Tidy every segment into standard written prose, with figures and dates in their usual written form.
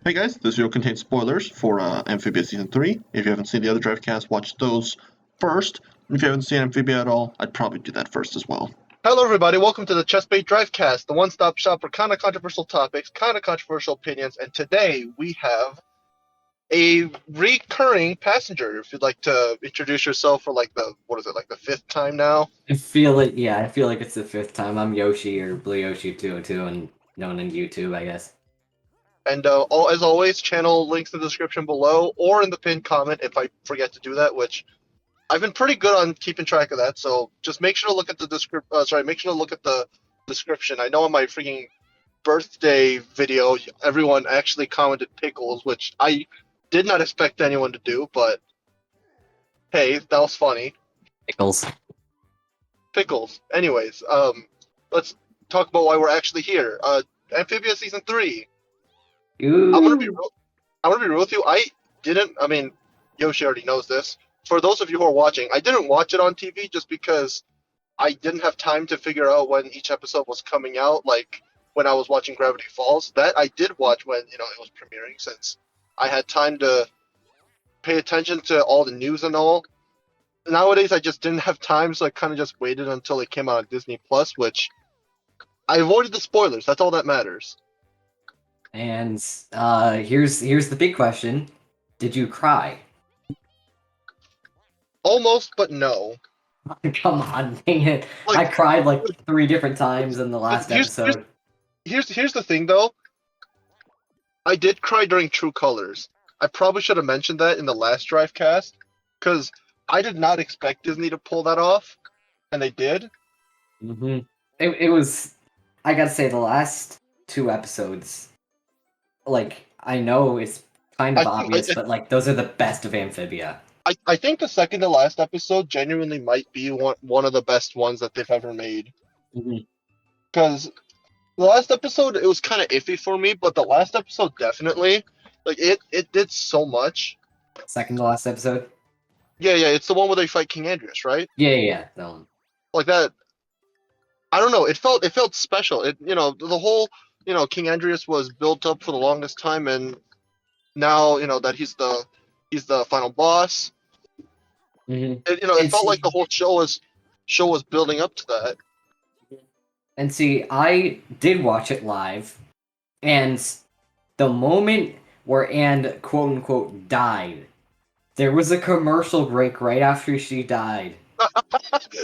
Hey guys, this video contains spoilers for Amphibia Season 3. If you haven't seen the other Drivecasts, watch those first. If you haven't seen Amphibia at all, I'd probably do that first as well. Hello, everybody. Welcome to the Chessbait Drivecast, the one-stop shop for kind of controversial topics, kind of controversial opinions. And today we have a recurring passenger. If you'd like to introduce yourself for like the fifth time now. I feel like it's the fifth time. I'm Yoshi or Blueyoshi 202 and known in YouTube, I guess. And as always, channel links in the description below or in the pinned comment if I forget to do that, which I've been pretty good on keeping track of that. So just make sure to look at the make sure to look at the description. I know on my freaking birthday video, everyone actually commented pickles, which I did not expect anyone to do, but hey, that was funny. Pickles. Pickles. Anyways, let's talk about why we're actually here. Amphibia Season 3. I'm gonna be Ooh. real, I'm gonna be real with you. I mean, Yoshi already knows this. For those of you who are watching, I didn't watch it on TV just because I didn't have time to figure out when each episode was coming out, like when I was watching Gravity Falls. That I did watch when, it was premiering, since I had time to pay attention to all the news and all. Nowadays, I just didn't have time, so I kind of just waited until it came out on Disney Plus, which I avoided the spoilers. That's all that matters. And here's the big question. Did you cry? Almost, but no. Come on, dang it. I Like, cried like 3 different times in the last here's here's episode. here's the thing, though. I did cry during True Colors. I probably should have mentioned that in the last Drivecast, because I did not expect Disney to pull that off, and they did. hmm it was, I gotta say, the last 2 episodes, like, I know it's kind I of think obvious, but like, those are the best of Amphibia. I think the second to last episode genuinely might be one of the best ones that they've ever made. Mhm. Because the last episode, it was kind of iffy for me, but the last episode definitely, like it did so much. Second to last episode? Yeah, it's the one where they fight King Andreas, right? Yeah, that one. Like that. I don't know. It felt special. The whole King Andreas was built up for the longest time, and now that he's the final boss. hmm It And felt like the see, whole show was building up to that. I did watch it live, and the moment where Anne quote unquote died, there was a commercial break right after she died.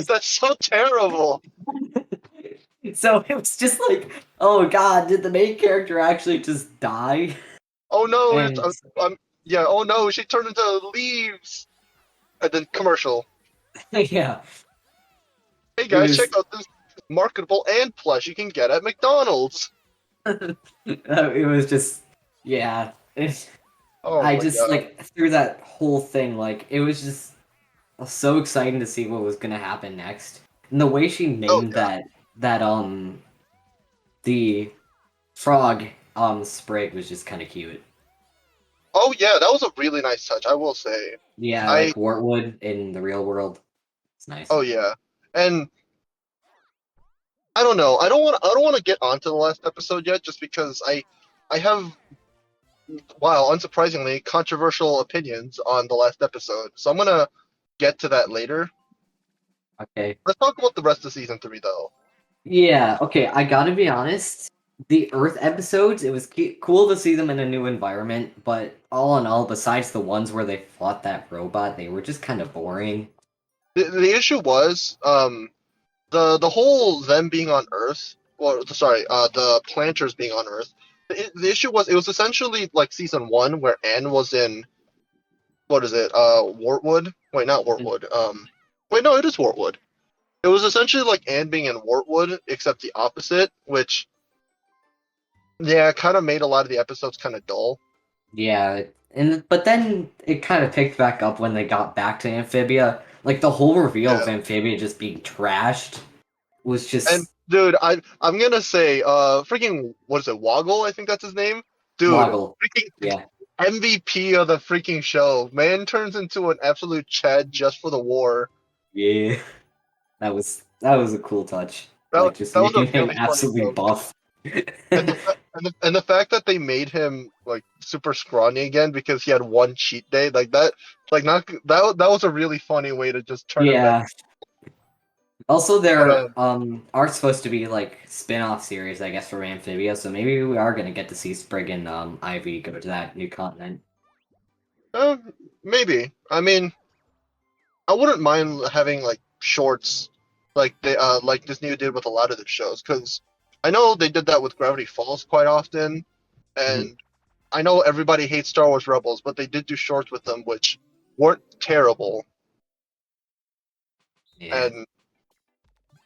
That's so terrible. So it was just like, oh god, did the main character actually just die? Oh no, And yeah. Oh no, she turned into leaves. And then commercial. yeah, Hey it guys, check was out this marketable and plush you can get at McDonald's. it was just yeah. Oh I my just god. like through that whole thing, like it was just so exciting to see what was gonna happen next. And the way she Oh named yeah. that the frog sprig was just kind of cute. Oh yeah, that was a really nice touch, I will say. Yeah, I like Wartwood in the real world. It's nice. oh yeah. And I don't know. I don't want to get onto the last episode yet just because I have, wow, unsurprisingly, controversial opinions on the last episode. So I'm gonna get to that later. Okay. Let's talk about the rest of season 3 though. Yeah, okay, I gotta be honest. The Earth episodes, it was cool to see them in a new environment, but all in all, besides the ones where they fought that robot, they were just kind of boring. The issue was the whole them being on Earth, or sorry, the planters being on Earth. The issue was it was essentially like season 1 where Anne was in, what is it, Wartwood? Wait, not Wartwood. Wait, no, it is Wartwood. It was essentially like Anne being in Wartwood, except the opposite, which yeah, kind of made a lot of the episodes kind of dull. Yeah, and but then it kind of picked back up when they got back to Amphibia. Like the whole reveal Yeah, of Amphibia just being trashed was and just dude, I'm gonna say, freaking, what is it, Woggle? I think that's his name. Dude, Woggle. freaking Yeah, MVP of the freaking show. Man turns into an absolute Chad just for the war. yeah. That was a cool touch. That Like just that was a making him really funny absolutely joke. buff. And And the fact that they made him like super scrawny again because he had one cheat day, like that, like not that was a really funny way to just turn him back. Yeah. Also, But there are supposed to be like spin-off series, I guess, for Amphibia, so maybe we are gonna get to see Sprig and Ivy go to that new continent. uh, maybe. I mean, I wouldn't mind having like shorts, like Disney did with a lot of their shows, because I know they did that with Gravity Falls quite often, Mhm. and I know everybody hates Star Wars Rebels, but they did do shorts with them, which weren't terrible. Yeah. And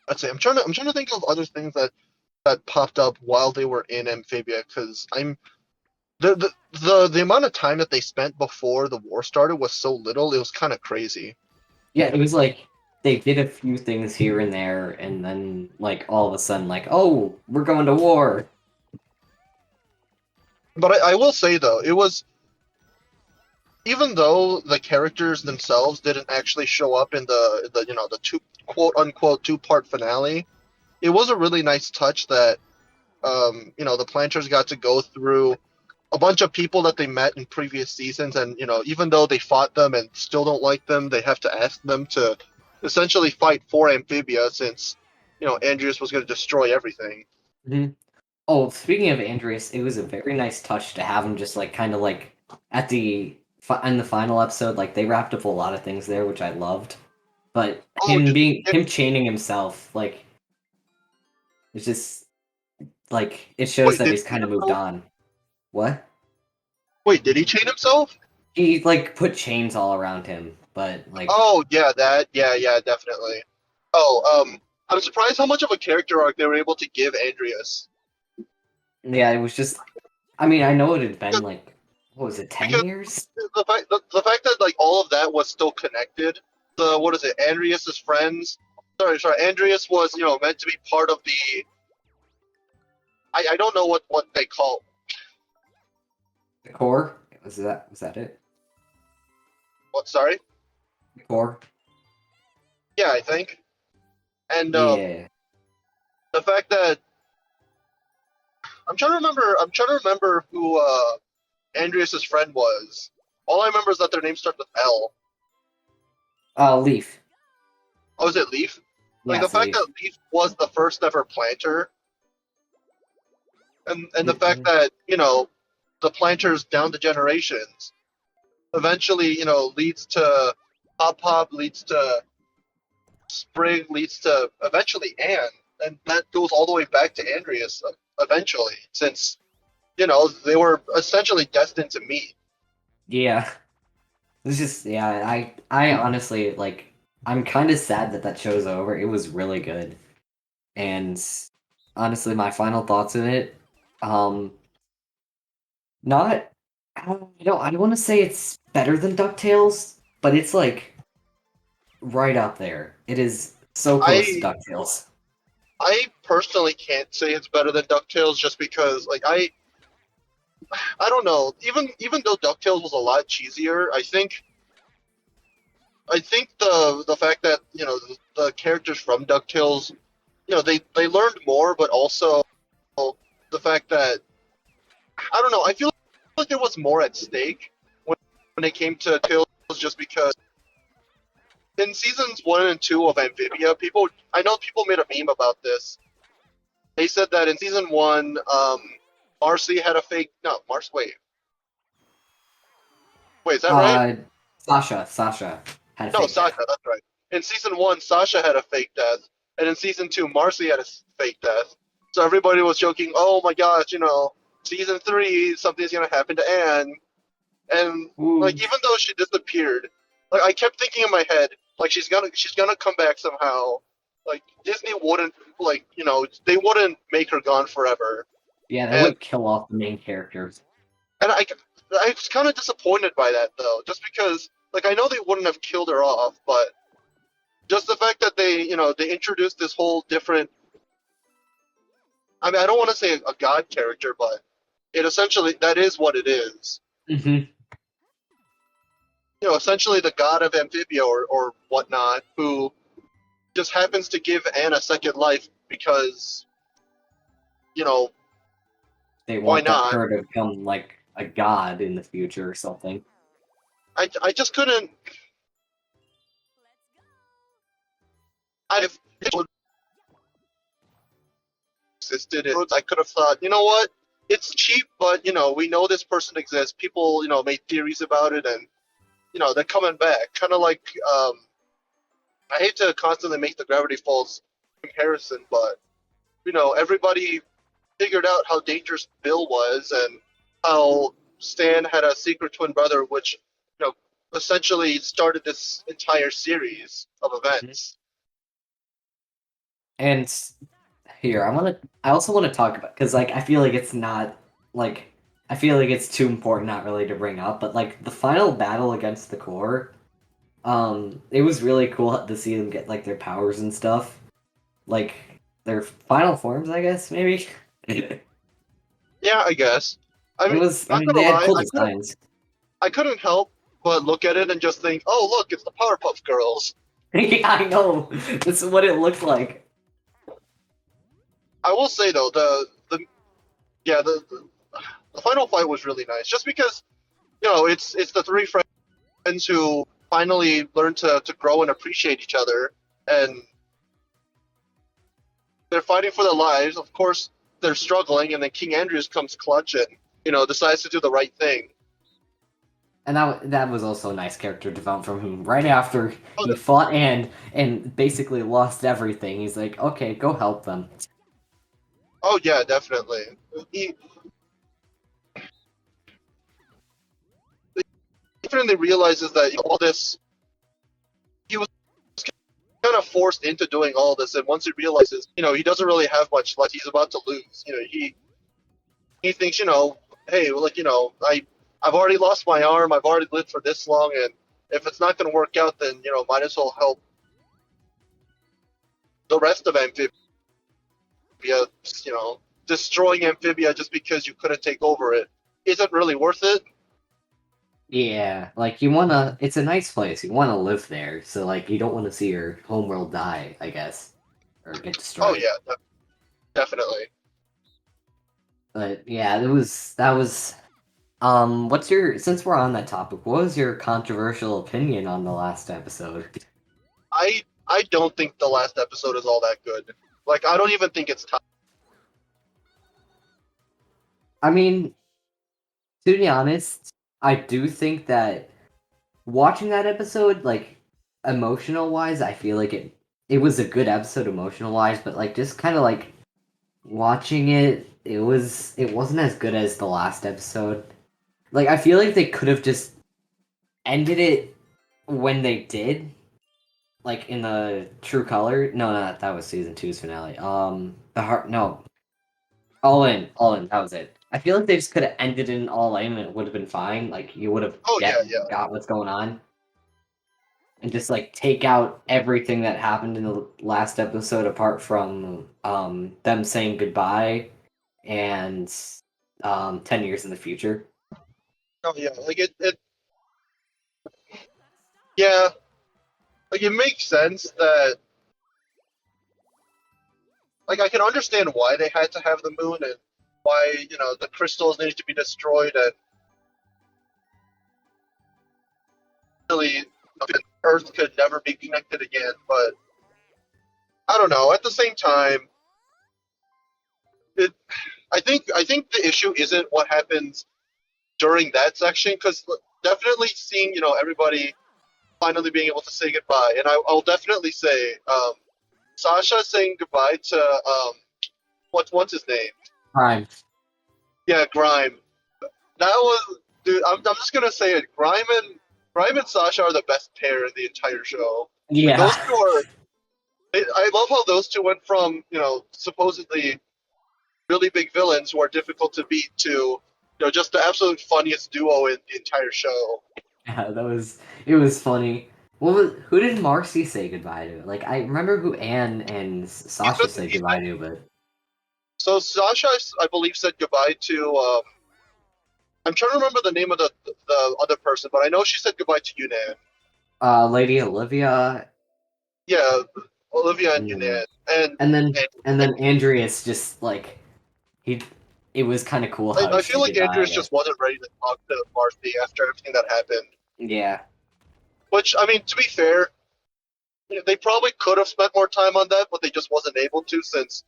let's see, I'm trying to think of other things that popped up while they were in Amphibia, because I'm the amount of time that they spent before the war started was so little, it was kind of crazy. Yeah, it was like they did a few things here and there, and then like all of a sudden, like, oh, we're going to war. But I will say though, it was even though the characters themselves didn't actually show up in the the two quote unquote two-part finale, it was a really nice touch that the planters got to go through a bunch of people that they met in previous seasons, and even though they fought them and still don't like them, they have to ask them to essentially fight for Amphibia, since Andreas was going to destroy everything. Mhm. Oh, speaking of Andreas, it was a very nice touch to have him just like kind of like at the in the final episode, like they wrapped up a lot of things there, which I loved. But Oh, him chaining himself, like it's just like it shows wait, that did he's he chain kind of moved himself? on. What? Wait, did he chain himself? He like put chains all around him, but like Oh yeah, yeah, definitely. Oh, I'm surprised how much of a character arc they were able to give Andreas. yeah, it was just. I mean, I know it had been like what was it, 10 years? The fact that like all of that was still connected. The what is it? Andreas's friends. Sorry. Andreas was meant to be part of the. I don't know what they call. The core was that it? What? Sorry. The core. Yeah, I think. And Yeah. the fact that I'm trying to remember. I'm trying to remember who Andreas's friend was. All I remember is that their name starts with L. Leaf. Oh, is it Leaf? Like Yeah, the it's fact Leaf. that Leaf was the first ever planter, and the fact Mhm. that the planters down the generations eventually leads to Hop Hop, leads to Sprig, leads to eventually Anne, and that goes all the way back to Andreas eventually, since they were essentially destined to meet. Yeah. It's just yeah, I honestly like I'm kind of sad that that show's over. It was really good. And honestly, my final thoughts on it, um not I don't want to say it's better than DuckTales, but it's like right up there. It is so close to I DuckTales. I personally can't say it's better than DuckTales, just because like I don't know. Even though DuckTales was a lot cheesier, I think the fact that the characters from DuckTales, they learned more, but also the fact that I don't know. I feel like there was more at stake when it came to Tales, just because in seasons 1 and 2 of Amphibia, I know people made a meme about this. They said that in season 1, Marcy had a fake. No, Marcy. Wait, is that right? Uh Sasha had a No, fake Sasha. death. That's right. In season 1, Sasha had a fake death, and in season 2, Marcy had a fake death. So everybody was joking, "Oh my gosh, season 3, something's gonna happen to Anne." And like, Ooh. even though she disappeared, like I kept thinking in my head, like she's gonna come back somehow. Like Disney wouldn't, like they wouldn't make her gone forever. Yeah, they And wouldn't kill off the main characters. and I was kind of disappointed by that though, just because like I know they wouldn't have killed her off, but just the fact that they introduced this whole different. I mean, I don't want to say a god character, but it essentially that is what it is. Hmm. Essentially the god of Amphibia or whatnot, who just happens to give Anne a second life because you know they Why want not? her to become like a god in the future or something. I just couldn't. If it existed, I could have thought, you know what? It's cheap, but we know this person exists. People, made theories about it, and they're coming back. Kind of like, I hate to constantly make the Gravity Falls comparison, but everybody figured out how dangerous Bill was and how Stan had a secret twin brother, which essentially started this entire series of events. And here, I also want to talk about, because like I feel like it's not like I feel like it's too important not really to bring up, but like the final battle against the core, it was really cool to see them get like their powers and stuff, like their final forms, I guess maybe. Yeah, I guess. I mean, I not mean, gonna they had lie, cool designs. I couldn't help but look at it and just think, oh look, it's the Powerpuff Girls. I know, this is what it looked like. I will say though, yeah the final fight was really nice, just because it's the three friends who finally learn to grow and appreciate each other, and they're fighting for their lives. Of course, they're struggling, and then King Andrews comes clutch and decides to do the right thing. And that was also a nice character development from him. Right after Oh, he fought and basically lost everything, he's like, okay, go help them. oh yeah, definitely. He definitely realizes that all this, he was kind of forced into doing all this, and once he realizes, he doesn't really have much left. He's about to lose. He thinks, hey, like, I've already lost my arm. I've already lived for this long, and if it's not going to work out, then might as well help the rest of Amphibia. Destroying Amphibia just because you couldn't take over it isn't really worth it. Yeah, like you wanna. It's a nice place. You wanna live there, so like you don't want to see your homeworld die, I guess, or get Oh destroyed. yeah, definitely. But yeah, that was. What's your since we're on that topic? What was your controversial opinion on the last episode? I don't think the last episode is all that good. Like, I don't even think it's time. I mean, to be honest, I do think that watching that episode, like emotional wise, I feel like it was a good episode emotional wise, but like just kind of like watching it, it wasn't as good as the last episode. Like I feel like they could have just ended it when they did, like in the True Color. No, no, that was season two's finale. The heart. No, All in. That was it. I feel like they just could have ended in All In, and it would have been fine. Like you would have Oh yeah, yeah. got what's going on, and just like take out everything that happened in the last episode, apart from them saying goodbye and 10 years in the future. Oh yeah. Like it yeah. Like it makes sense that, like, I can understand why they had to have the moon and why the crystals needed to be destroyed, and really Earth could never be connected again. But I don't know. At the same time, it I think the issue isn't what happens during that section, because definitely seeing everybody finally being able to say goodbye, and I'll definitely say Sasha saying goodbye to what's his name? Prime. Yeah, Grime. That was, dude. I'm just gonna say it. Grime and Sasha are the best pair in the entire show. Like, Yeah. those two are. I love how those two went from supposedly really big villains who are difficult to beat to just the absolute funniest duo in the entire show. Yeah, it was funny. Who did Marcy say goodbye to? Like I remember who Anne and Sasha said He goodbye said, to, but so Sasha, I believe, said goodbye to. I'm trying to remember the name of the other person, but I know she said goodbye to Yunnan. Lady Olivia, Yeah, Olivia and and then Yunnan, and and then and, and and then Andreas just like he it was kind of cool how I he feel said like goodbye, I Andrews guess. just wasn't ready to talk to Marcy after everything that happened. Yeah. Which, I mean, to be fair, they probably could have spent more time on that, but they just wasn't able to since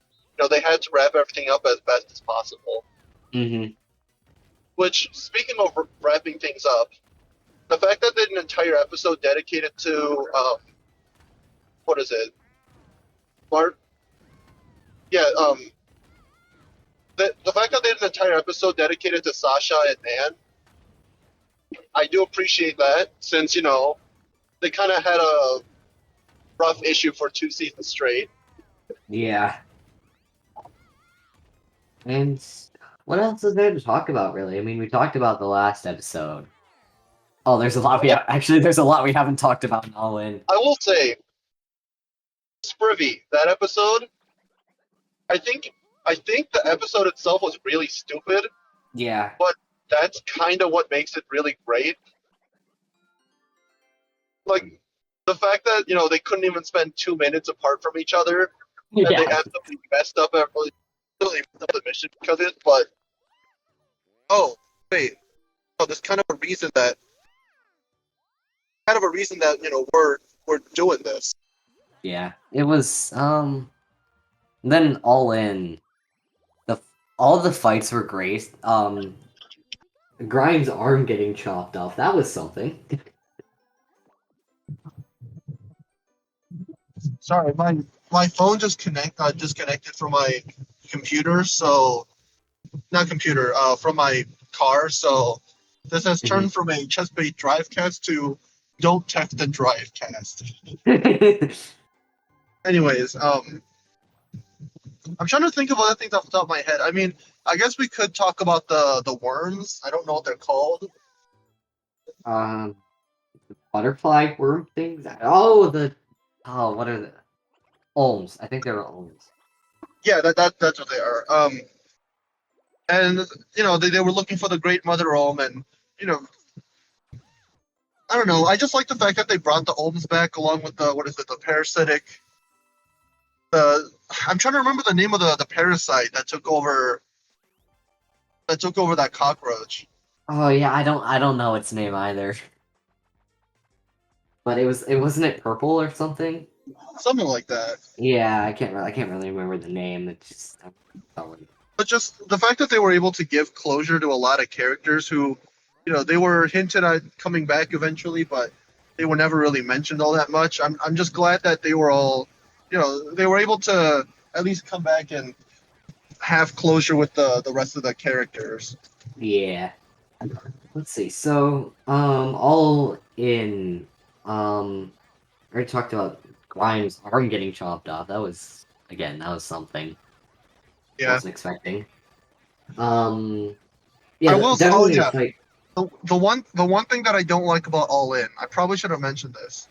they had to wrap everything up as best as possible. Mm-hmm. Which, speaking of wrapping things up, the fact that they did an entire episode dedicated to what is it, Bart? Yeah, the fact that they did an entire episode dedicated to Sasha and Nan, I do appreciate that since they kind of had a rough issue for 2 seasons straight. Yeah. And what else is there to talk about, really? I mean, we talked about the last episode. Oh, there's a lot there's a lot we haven't talked about in All In. I will say, Sprivy, that episode, I think the episode itself was really stupid, Yeah. but that's kind of what makes it really great. Like, the fact that, they couldn't even spend 2 minutes apart from each other, and they Yeah. absolutely messed up the mission because of it, but oh, wait. Oh, there's kind of a reason that we're doing this. Yeah. It was then All In. All the fights were great. Grimes' arm getting chopped off, that was something. Sorry, my phone just disconnected from my computer, so not computer, from my car, so this has turned from a Chessbait Drivecast to don't text the Drivecast. Anyways, I'm trying to think of other things off the top of my head. I mean, I guess we could talk about the worms. I don't know what they're called. Butterfly worm things? Oh, what are the Olms? I think they're Olms. Yeah, that's what they are. And they were looking for the Great Mother Olm, and you know, I don't know. I just like the fact that they brought the Olms back along with the what is it, the parasitic. I'm trying to remember the name of the parasite that took over that cockroach. Oh yeah, I don't know its name either. But it wasn't it purple or something? Something like that. Yeah, I can't really remember the name. It's just But just the fact that they were able to give closure to a lot of characters who, they were hinted at coming back eventually, but they were never really mentioned all that much. I'm just glad that they were all, they were able to at least come back and have closure with the rest of the characters. yeah. Let's see. So, All In, I already talked about Grimes' arm getting chopped off. That was something I Yeah. wasn't expecting. Yeah, I will. Oh definitely a yeah. fight. The one thing that I don't like about All In, I probably should have mentioned this.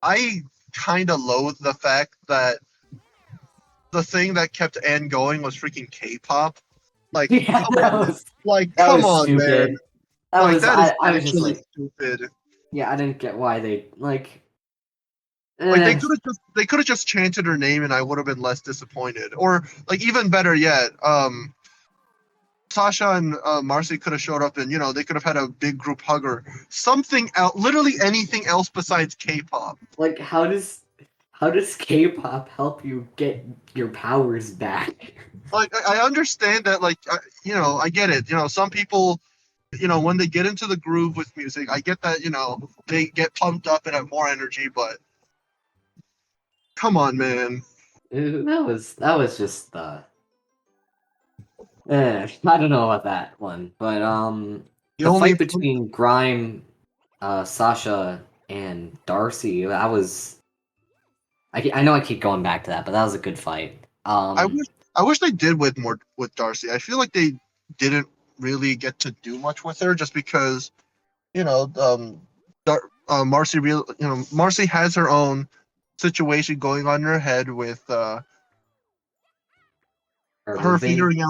I kind of loathe the fact that the thing that kept Anne going was freaking K-pop. Like, Yeah, come that on, was come on, stupid. man. Like that is I was just actually like, stupid. yeah, I didn't get why they like. Like Eh, they could have just chanted her name and I would have been less disappointed. Or like even better yet, Sasha and Marcy could have showed up and they could have had a big group hug or something else, literally anything else besides K-pop. like how does K-pop help you get your powers back? Like I understand that, like I get it. Some people, when they get into the groove with music, I get that. They get pumped up and have more energy, but come on, man. That was just I don't know about that one, but The the only fight between Sasha, and Darcy, that was I know I keep going back to that, but that was a good fight. I wish they did with more with Darcy. I feel like they didn't really get to do much with her just because Marcy Marcy has her own situation going on in her head with her moving. figuring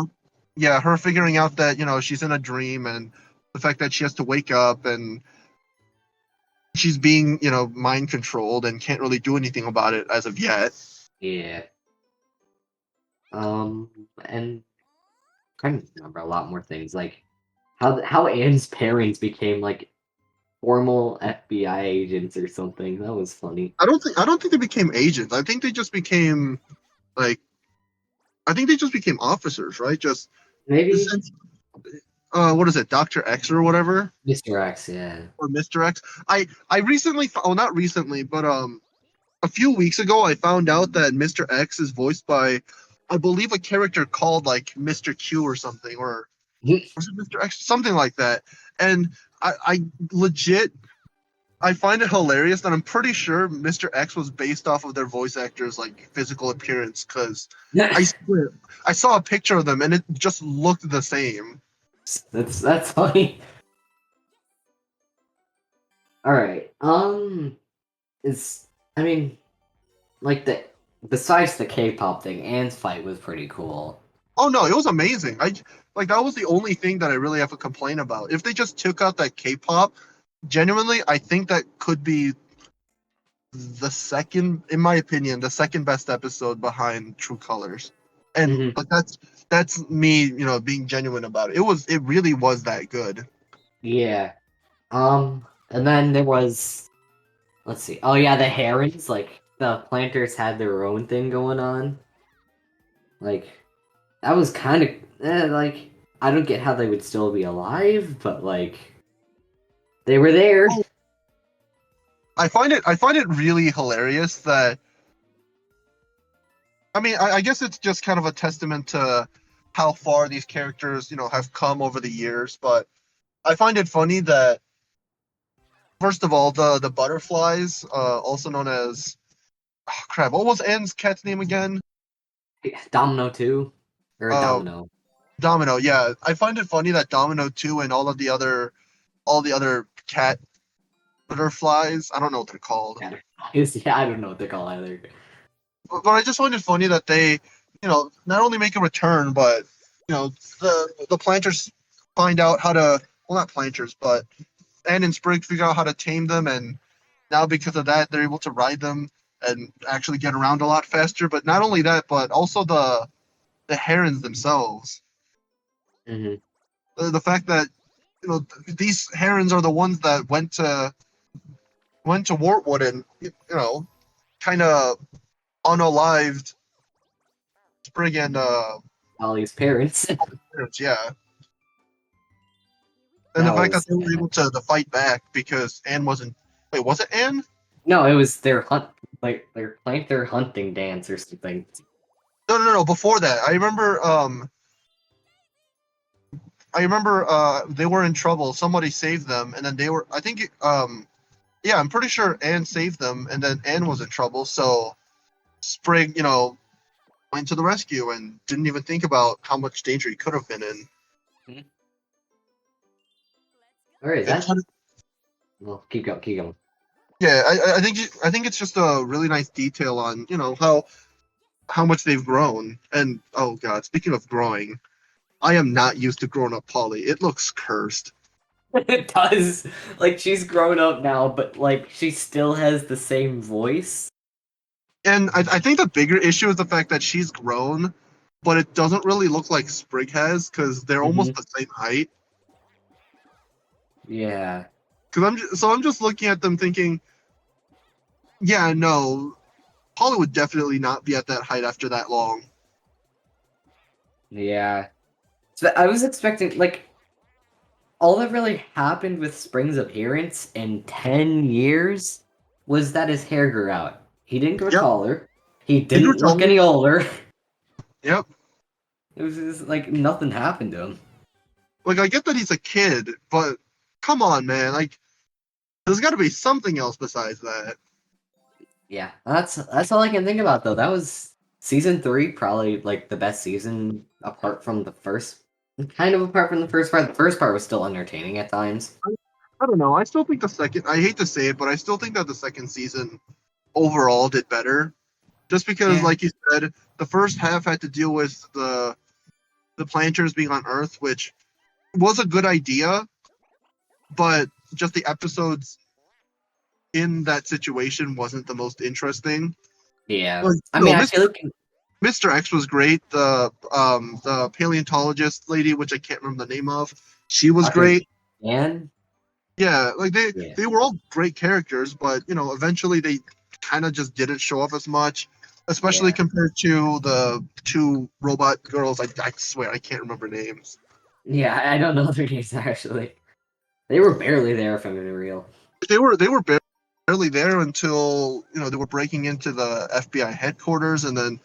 out that she's in a dream and the fact that she has to wake up and she's being mind controlled and can't really do anything about it as of yet. Yeah. And trying to remember a lot more things, like how Anne's parents became like formal FBI agents or something. That was funny. I don't think they became agents. I think they just became like I think they just became officers, right? Just Maybe since what is it, Doctor X or whatever, Mr. X, yeah. or Mister X. I recently, oh not recently, but a few weeks ago, I found out that Mister X is voiced by, I believe, a character called like Mister Q or something, or was it Mister X, something like that. And I legit I find it hilarious that I'm pretty sure Mr. X was based off of their voice actors' like physical appearance, because I swear I saw a picture of them and it just looked the same. That's funny. All right. Is I mean, like the besides the K-pop thing, Anne's fight was pretty cool. Oh no, it was amazing. I like that was the only thing that I really have a complaint about. If they just took out that K-pop, genuinely, I think that could be the second, in my opinion, the second best episode behind True Colors. And Mhm. but that's me, being genuine about it. It really was that good. Yeah. And then there was, let's see. Oh yeah, the herons. Like the planters had their own thing going on. Like that was kind of like I don't get how they would still be alive, but like they were there. Oh, I find it really hilarious that I guess it's just kind of a testament to how far these characters, have come over the years, but I find it funny that first of all, the butterflies, also known as oh, crap, what was Anne's cat's name again? Domino 2 or Uh, Domino. Domino. Yeah, I find it funny that Domino 2 and all the other cat butterflies, I don't know what they're called, Yeah, I don't know what they call either. but I just find it funny that they, not only make a return, but the planters find out how to, well, not planters, but Anne and Sprig figure out how to tame them, and now because of that, they're able to ride them and actually get around a lot faster. But not only that, but also the herons themselves. Hmm. The fact that these herons are the ones that went to Wartwood and kind of unalived Sprig and Ollie's parents. parents, yeah. And That the fact that was they were able to fight back because Anne wasn't. Wait, was it Anne? no, it was their their planter hunting dance or something. No. Before that, I remember they were in trouble. Somebody saved them, and then they were. I think. Yeah, I'm pretty sure Anne saved them, and then Anne was in trouble. So Sprig, went to the rescue and didn't even think about how much danger he could have been in. All right, And that well, keep going, keep going. yeah, I think it's just a really nice detail on how much they've grown. And oh god, speaking of growing, I am not used to grown up Polly. It looks cursed. It does. Like she's grown up now, but like she still has the same voice. And I think the bigger issue is the fact that she's grown, but it doesn't really look like Sprig has because they're almost the same height. Yeah. I'm just looking at them thinking, yeah, no, Polly would definitely not be at that height after that long. Yeah. So I was expecting like all that really happened with Spring's appearance in 10 years was that his hair grew out. He didn't grow Yep. taller. He He grew didn't look taller. any older. Yep. It was just like nothing happened to him. Like I get that he's a kid, but come on, man. Like there's got to be something else besides that. Yeah, that's all I can think about though. That was season 3, probably like the best season apart from the first. Kind of apart from the first part. The first part was still entertaining at times. I don't know. I still think the second. I hate to say it, but I still think that the second season overall did better. Just because, Yeah. like you said, the first half had to deal with the planters being on Earth, which was a good idea, but just the episodes in that situation wasn't the most interesting. Yeah. Like, I mean, I Mr. feel like Mr. X was great. The paleontologist lady, which I can't remember the name of, she was Dr. great. Dan? Yeah, like Yeah. they were all great characters, but eventually they kind of just didn't show up as much, especially Yeah. compared to the two robot girls. I swear I can't remember names. Yeah, I don't know their names actually. They were barely there if I'm being real. They were barely there until they were breaking into the FBI headquarters, and then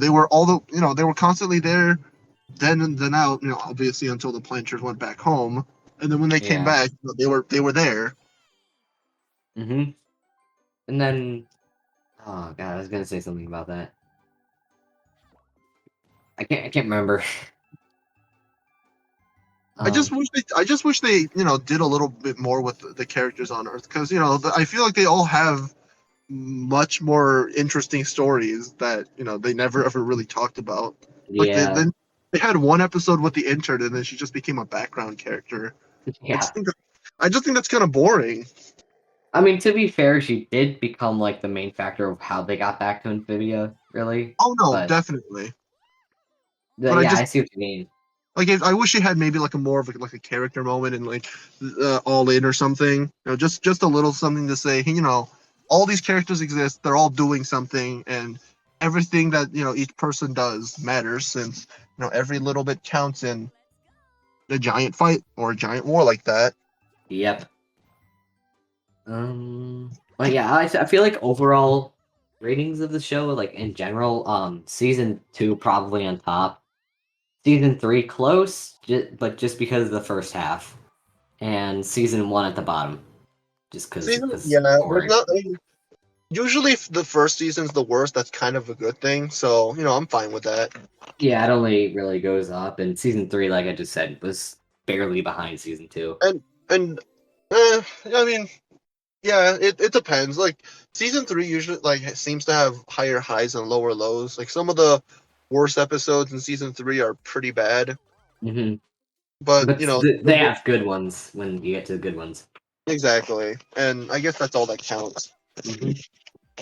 they were constantly there, then and then out. Obviously until the Planters went back home, and then when they came Yeah. back, they were there. Mm-hmm. And then, oh god, I was gonna say something about that. I can't remember. Um, I just wish they did a little bit more with the characters on Earth, because I feel like they all have much more interesting stories that they never ever really talked about. Like yeah, they had one episode with the intern, and then she just became a background character. I yeah. just think I just think that's kind of boring. I mean, to be fair, she did become like the main factor of how they got back to Amphibia, really. Oh no, But definitely. But yeah, I see what you mean. I wish she had maybe like a more of like a character moment and like All In or something. Just a little something to say. Hey, all these characters exist. They're all doing something, and everything that each person does matters, since every little bit counts in a giant fight or a giant war like that. Yep. But yeah, I feel like overall ratings of the show, like in general, season 2 probably on top. Season 3 close, but just because of the first half, and season 1 at the bottom, just because Yeah, there's boring. not. Usually, if the first season's the worst, that's kind of a good thing. So I'm fine with that. Yeah, it only really goes up, and season 3, like I just said, was barely behind season 2. And I mean, yeah, it depends. Like season three usually seems to have higher highs and lower lows. Like some of the worst episodes in season three are pretty bad, Hmm. but But they have good ones when you get to the good ones. exactly. And I guess that's all that counts. Hmm.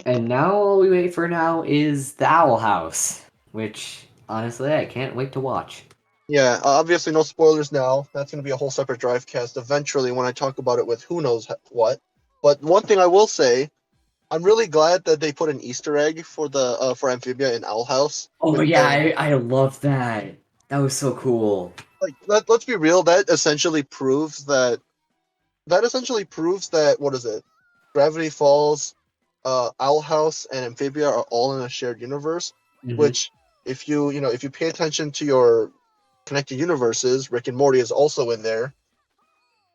And now all we wait for now is the Owl House, which honestly I can't wait to watch. Yeah, obviously no spoilers now. That's going to be a whole separate drive cast eventually when I talk about it with who knows what. But one thing I will say, I'm really glad that they put an Easter egg for Amphibia in Owl House Oh with yeah, the I love that. That was so cool. let's be real, that essentially proves that what is it? Gravity Falls, Owl House, and Amphibia are all in a shared universe. Hmm. Which, if you pay attention to your connected universes, Rick and Morty is also in there.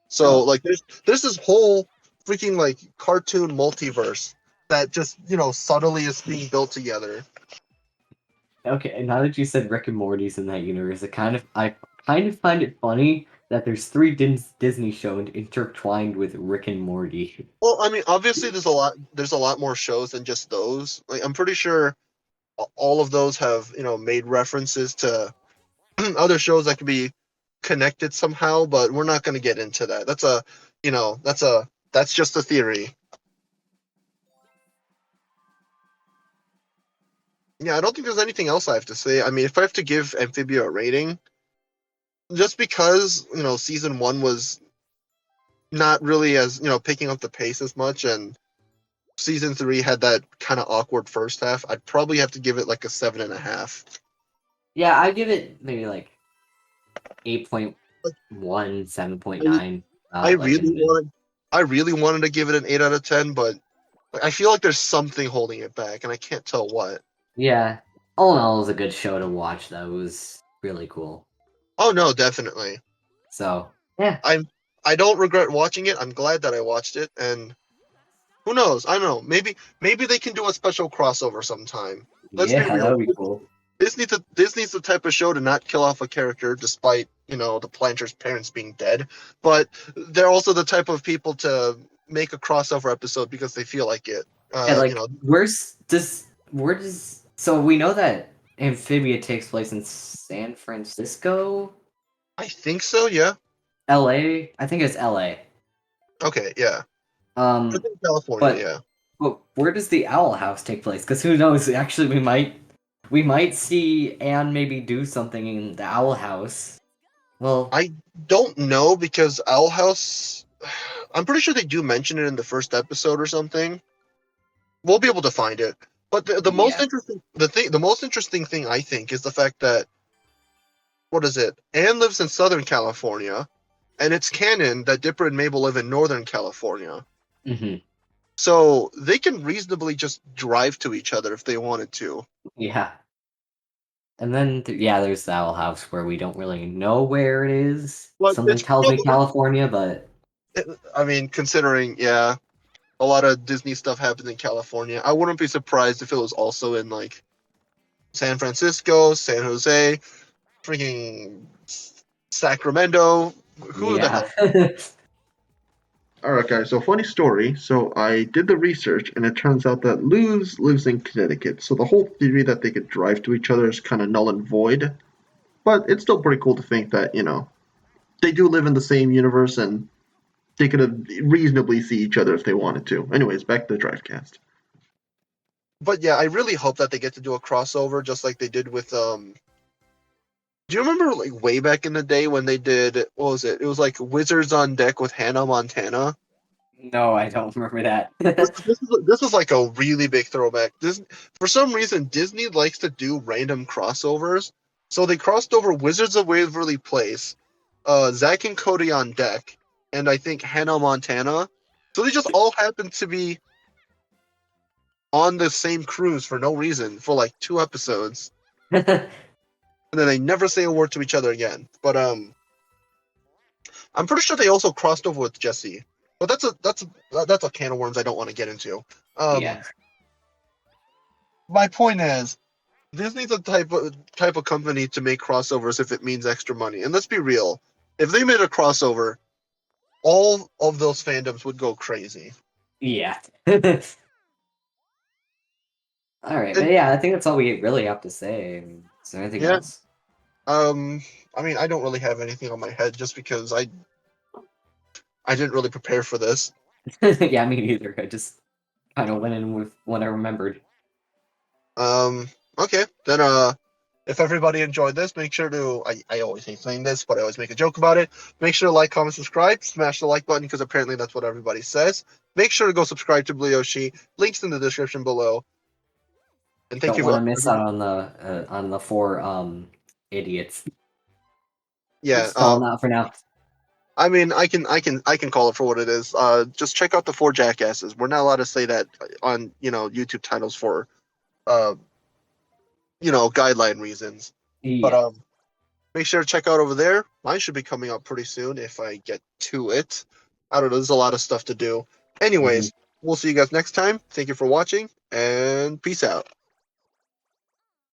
So Oh, like, there's this whole freaking like cartoon multiverse that just subtly is being built together. okay. And now that you said Rick and Morty's in that universe, I kind of find it funny that there's 3 Disney shows intertwined with Rick and Morty. Well, I mean, obviously there's a lot more shows than just those. Like, I'm pretty sure all of those have made references to other shows that could be connected somehow, but we're not going to get into that. That's just a theory. Yeah, I don't think there's anything else I have to say. I mean, if I have to give Amphibia a rating, just because season one was not really as picking up the pace as much, and season three had that kind of awkward first half, I'd probably have to give it like a 7.5. Yeah, I give it maybe like 8.1, I 7.9. I Like really in mid. wanted I really wanted to give it an 8 out of 10, but I feel like there's something holding it back, and I can't tell what. Yeah. All in all, it was a good show to watch. That was really cool. Oh no, definitely. So yeah, I don't regret watching it. I'm glad that I watched it, and who knows? I don't know. Maybe they can do a special crossover sometime. Let's be yeah, that real. would be cool. Disney's the type of show to not kill off a character despite the Planters' parents being dead, but they're also the type of people to make a crossover episode because they feel like it. And like, where does so we know that Amphibia takes place in San Francisco, I think so. Yeah. L.A. I think it's L.A. Okay. Yeah. I Um, think California. but Yeah. but where does the Owl House take place? Because who knows? Actually, we might. We might see Anne maybe do something in the Owl House. Well, I don't know because Owl House. I'm pretty sure they do mention it in the first episode or something. We'll be able to find it. But the most yeah. interesting the most interesting thing I think is the fact that what is it? Anne lives in Southern California, and it's canon that Dipper and Mabel live in Northern California. hmm So they can reasonably just drive to each other if they wanted to. Yeah. And then, yeah, there's the Owl House where we don't really know where it is. But Something it's tells me probably, California, but I mean, considering, yeah, a lot of Disney stuff happens in California. I wouldn't be surprised if it was also in like San Francisco, San Jose, freaking Sacramento. Who the yeah. hell? Alright, guys, so funny story. So I did the research, and it turns out that Luz lives in Connecticut. So the whole theory that they could drive to each other is kind of null and void. But it's still pretty cool to think that, they do live in the same universe and they could reasonably see each other if they wanted to. Anyways, back to the Drivecast. But yeah, I really hope that they get to do a crossover just like they did with Do you remember like way back in the day when they did what was it? It was like Wizards on Deck with Hannah Montana. No, I don't remember that. This was like a really big throwback. For some reason Disney likes to do random crossovers, so they crossed over Wizards of Waverly Place, Zack and Cody on Deck, and I think Hannah Montana. So they just all happened to be on the same cruise for no reason for like 2 episodes, and then they never say a word to each other again. But I'm pretty sure they also crossed over with Jesse, but that's a can of worms I don't want to get into. Um, Yeah. my point is, Disney's a type of company to make crossovers if it means extra money. And let's be real, if they made a crossover, all of those fandoms would go crazy. Yeah. All right, but And yeah, I think that's all we really have to say. Is there anything yeah, else? um, I mean, I don't really have anything on my head just because I didn't really prepare for this. Yeah, me neither. I just kind of went in with what I remembered. Okay, then if everybody enjoyed this, make sure to I always hate saying this, but I always make a joke about it. Make sure to like, comment, subscribe, smash the like button because apparently that's what everybody says. Make sure to go subscribe to Blueyoshi. Links in the description below. And thank Don't you want for to miss out everybody. on the four idiots. Yeah, Just call them out for now. I mean, I can call it for what it is. Just check out the four jackasses. We're not allowed to say that on YouTube titles for uh guideline reasons. But Yeah. make sure to check out over there. Mine should be coming out pretty soon if I get to it. I don't know. There's a lot of stuff to do. Mhm. Anyways, we'll see you guys next time. Thank you for watching, and peace out.